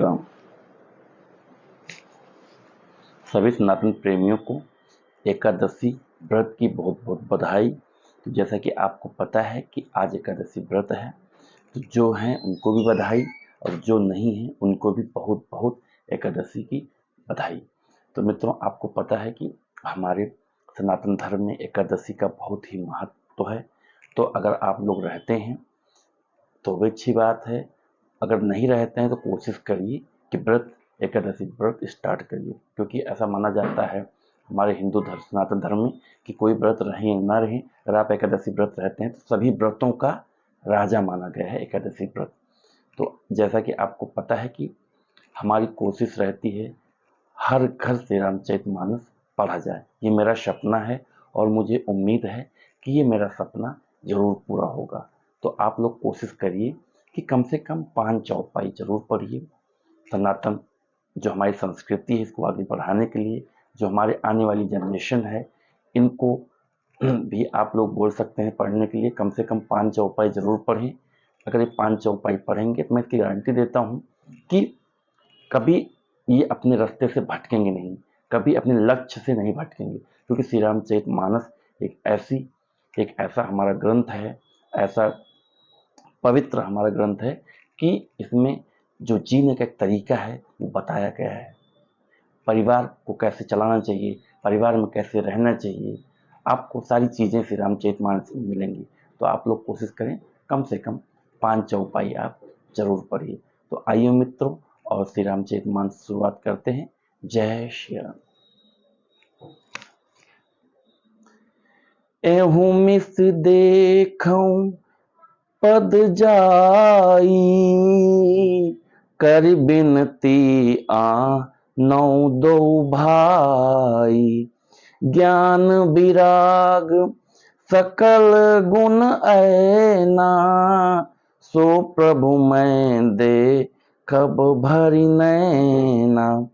राम। सभी सनातन प्रेमियों को एकादशी व्रत की बहुत बहुत बधाई। तो जैसा कि आपको पता है कि आज एकादशी व्रत है, तो जो हैं उनको भी बधाई और जो नहीं हैं उनको भी बहुत बहुत एकादशी की बधाई। तो मित्रों, आपको पता है कि हमारे सनातन धर्म में एकादशी का बहुत ही महत्व है। तो अगर आप लोग रहते हैं तो भी अच्छी बात है, अगर नहीं रहते हैं तो कोशिश करिए कि एकादशी व्रत स्टार्ट करिए, क्योंकि ऐसा माना जाता है हमारे हिंदू धर्म सनातन धर्म में कि कोई व्रत रहे ना रहे, अगर आप एकादशी व्रत रहते हैं तो सभी व्रतों का राजा माना गया है एकादशी व्रत। तो जैसा कि आपको पता है कि हमारी कोशिश रहती है हर घर से रामचरितमानस पढ़ा जाए। ये मेरा सपना है और मुझे उम्मीद है कि ये मेरा सपना जरूर पूरा होगा। तो आप लोग कोशिश करिए कि कम से कम 5 चौपाई जरूर पढ़िए। सनातन जो हमारी संस्कृति है इसको आगे बढ़ाने के लिए, जो हमारे आने वाली जनरेशन है इनको भी आप लोग बोल सकते हैं पढ़ने के लिए। कम से कम 5 चौपाई जरूर पढ़ें। अगर ये 5 चौपाई पढ़ेंगे तो मैं इसकी गारंटी देता हूँ कि कभी ये अपने रास्ते से भटकेंगे नहीं, कभी अपने लक्ष्य से नहीं भटकेंगे, क्योंकि श्री रामचरितमानस एक ऐसा हमारा ग्रंथ है, ऐसा पवित्र हमारा ग्रंथ है कि इसमें जो जीने का एक तरीका है वो बताया गया है। परिवार को कैसे चलाना चाहिए, परिवार में कैसे रहना चाहिए, आपको सारी चीज़ें श्री रामचरितमानस में मिलेंगी। तो आप लोग कोशिश करें कम से कम 5 चौपाई आप जरूर पढ़िए। तो आइए मित्रों, और श्री रामचरितमानस शुरुआत करते हैं। जय श्री राम। एहू मिस देखऊं पद जाई, कर बिनती नौ दो भाई। ज्ञान विराग सकल गुण ऐना, सो प्रभु मैं दे खब भरी नैना।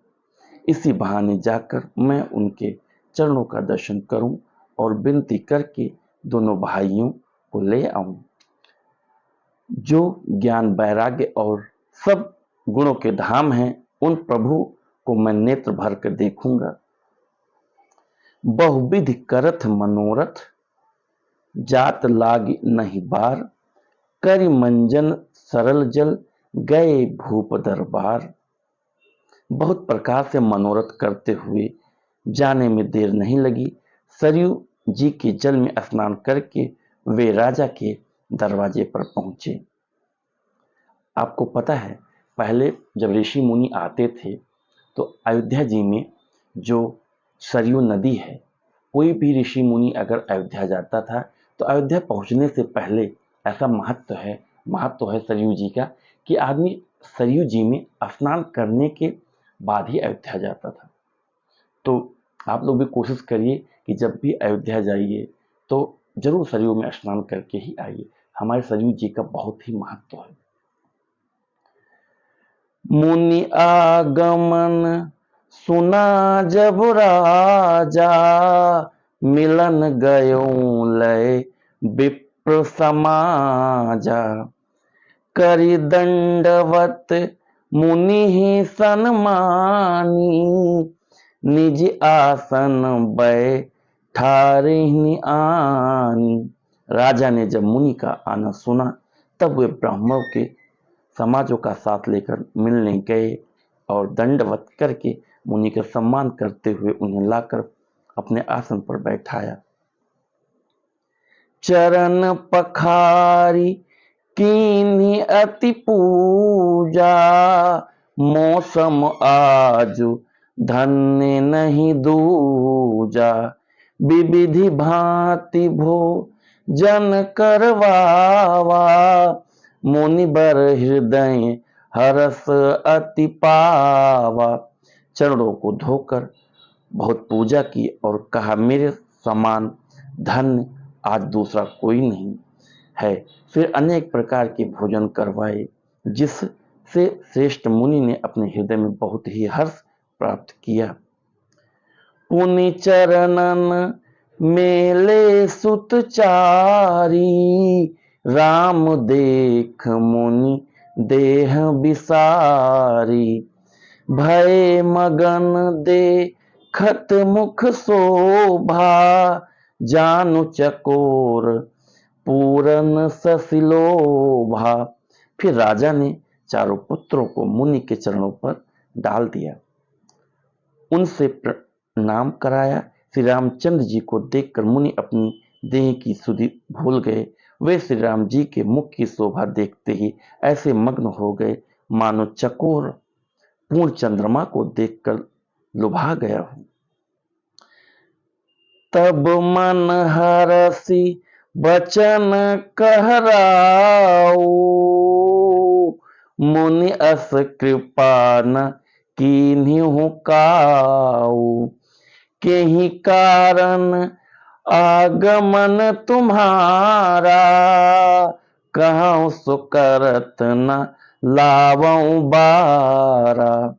इसी बहाने जाकर मैं उनके चरणों का दर्शन करूं और विनती करके दोनों भाइयों को ले आऊं। जो ज्ञान वैराग्य और सब गुणों के धाम हैं, उन प्रभु को मैं नेत्र भर कर देखूंगा। बहुविधि करथ मनोरथ, जात लाग नहीं बार। करि मंजन सरल जल, गए भूप दरबार। बहुत प्रकार से मनोरथ करते हुए जाने में देर नहीं लगी। सरयू जी के जल में स्नान करके वे राजा के दरवाजे पर पहुंचे। आपको पता है, पहले जब ऋषि मुनि आते थे तो अयोध्या जी में जो सरयू नदी है, कोई भी ऋषि मुनि अगर अयोध्या जाता था तो अयोध्या पहुंचने से पहले ऐसा महत्व है सरयू जी का कि आदमी सरयू जी में स्नान करने के बाद ही अयोध्या जाता था। तो आप लोग भी कोशिश करिए कि जब भी अयोध्या जाइए तो जरूर सरयू में स्नान करके ही आइए। हमारे सरयू जी का बहुत ही महत्व है। मुनि आगमन सुना जब राजा, मिलन गयो लय विप्र समाजा। करि दंडवत मुनि ही सन्मानी, निज आसन बैठारिनि आनी। राजा ने जब मुनि का आना सुना तब वे ब्राह्मणों के समाजों का साथ लेकर मिलने गए और दंडवत करके मुनि का सम्मान करते हुए उन्हें लाकर अपने आसन पर बैठाया। चरण पखारी कीन्ही अति पूजा, मौसम आजु धन्य नहीं दूजा। विविधि भांति भोजन करवावा, मुनि बर हृदय हरस अति पावा। चरणों को धोकर बहुत पूजा की और कहा, मेरे समान धन्य आज दूसरा कोई नहीं है। फिर अनेक प्रकार के भोजन करवाए, जिससे श्रेष्ठ मुनि ने अपने हृदय में बहुत ही हर्ष प्राप्त किया। पुनि चरणन मेले सुत चारी, राम देख मुनि देह बिसारी, भय मगन देखत मुख शोभा, जानु चकोर पूरन ससिलोभा। फिर राजा ने चारों पुत्रों को मुनि के चरणों पर डाल दिया, उनसे प्रणाम कराया। श्री रामचंद्र जी को देखकर मुनि अपनी देह की सुधि भूल गए। वे श्री राम जी के मुख की शोभा देखते ही ऐसे मग्न हो गए मानो चकोर पूर्ण चंद्रमा को देखकर लुभा गया हूं। तब मन हरसि बचन कहराऊ, मुनि अस कृपा न कीन्हु काऊ। केहि कारण आगमन तुम्हारा, कहूँ सो करत न लावऊं बारा।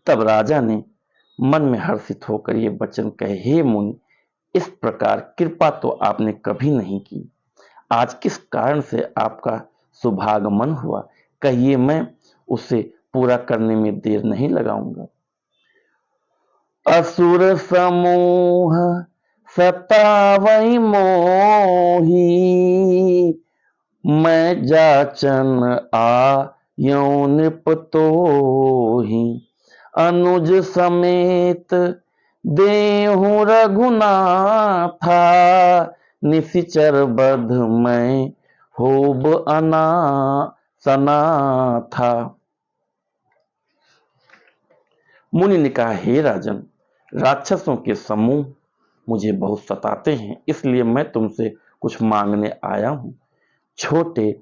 तब राजा ने मन में हर्षित होकर ये वचन कहे, हे मुनि, इस प्रकार कृपा तो आपने कभी नहीं की। आज किस कारण से आपका शुभागमन हुआ, कहिए, मैं उसे पूरा करने में देर नहीं लगाऊंगा। असुर समूह सतावई मोही, मैं जाचन आयो नृप तोहि। अनुज समेत देहु रघुनाथा, निशिचर बध मैं होब सनाथा। मुनि ने कहा, हे राजन, राक्षसों के समूह मुझे बहुत सताते हैं, इसलिए मैं तुमसे कुछ मांगने आया हूं। छोटे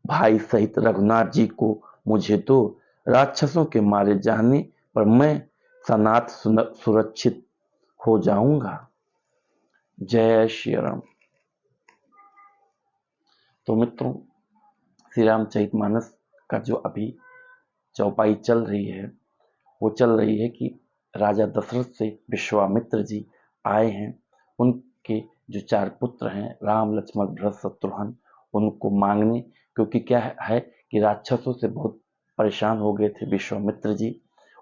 भाई सहित रघुनाथ जी को मुझे दो। राक्षसों के मारे जाने पर मैं सनाथ सुरक्षित हो जाऊंगा। जय श्री राम। तो मित्रों, श्री रामचरितमानस का जो अभी चौपाई चल रही है, वो चल रही है कि राजा दशरथ से विश्वामित्र जी आए हैं। उनके जो 4 पुत्र हैं, राम लक्ष्मण भरत शत्रुघ्न, उनको मांगने, क्योंकि क्या है कि राक्षसों से बहुत परेशान हो गए थे विश्वामित्र जी।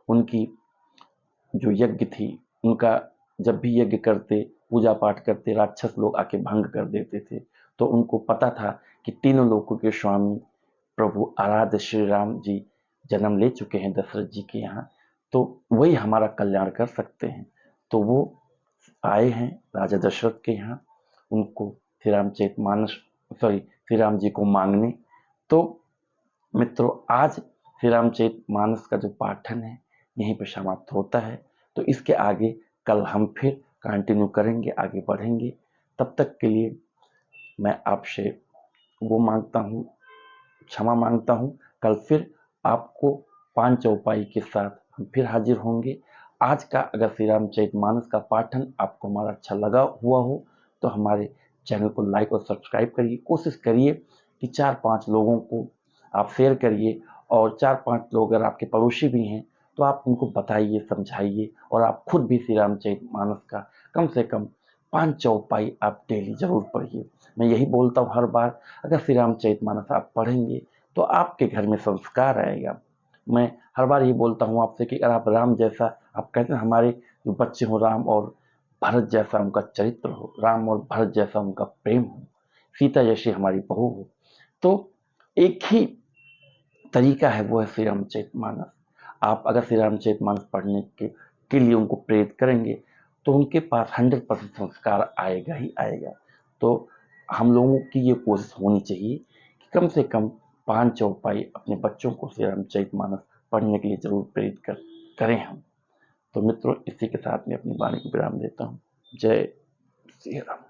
उनकी जो यज्ञ थी, उनका जब भी यज्ञ करते, पूजा पाठ करते, राक्षस लोग आके भंग कर देते थे। तो उनको पता था कि तीनों लोकों के स्वामी प्रभु आराध्य श्री राम जी जन्म ले चुके हैं दशरथ जी के यहाँ, तो वही हमारा कल्याण कर सकते हैं। तो वो आए हैं राजा दशरथ के यहाँ, उनको श्री राम जी को मांगने। तो मित्रों, आज श्री रामचरितमानस का जो पाठन है यहीं पर समाप्त होता है। तो इसके आगे कल हम फिर कंटिन्यू करेंगे, आगे बढ़ेंगे। तब तक के लिए मैं आपसे वो मांगता हूँ, क्षमा मांगता हूँ। कल फिर आपको 5 चौपाई के साथ हम फिर हाजिर होंगे। आज का अगर श्री रामचरितमानस का पाठन आपको हमारा अच्छा लगा हुआ हो तो हमारे चैनल को लाइक और सब्सक्राइब करिए। कोशिश करिए कि 4-5 लोगों को आप शेयर करिए, और 4-5 लोग अगर आपके पड़ोसी भी हैं तो आप उनको बताइए, समझाइए, और आप खुद भी श्री रामचरितमानस का कम से कम 5 चौपाई आप डेली जरूर पढ़िए। मैं यही बोलता हूँ हर बार, अगर श्री रामचरितमानस आप पढ़ेंगे तो आपके घर में संस्कार आएगा। मैं हर बार ये बोलता हूँ आपसे कि अगर आप राम जैसा, आप कहते हैं हमारे जो बच्चे हो राम और भरत जैसा उनका चरित्र हो, राम और भरत जैसा उनका प्रेम हो, सीता जैसी हमारी बहू हो, तो एक ही तरीका है, वो है श्री रामचरितमानस। आप अगर श्री रामचरितमानस पढ़ने के लिए उनको प्रेरित करेंगे तो उनके पास 100% संस्कार आएगा ही आएगा। तो हम लोगों की ये कोशिश होनी चाहिए कि कम से कम 5 चौपाई अपने बच्चों को श्री रामचरितमानस पढ़ने के लिए जरूर प्रेरित करें हम। तो मित्रों, इसी के साथ मैं अपनी वाणी को विराम देता हूँ। जय श्री राम।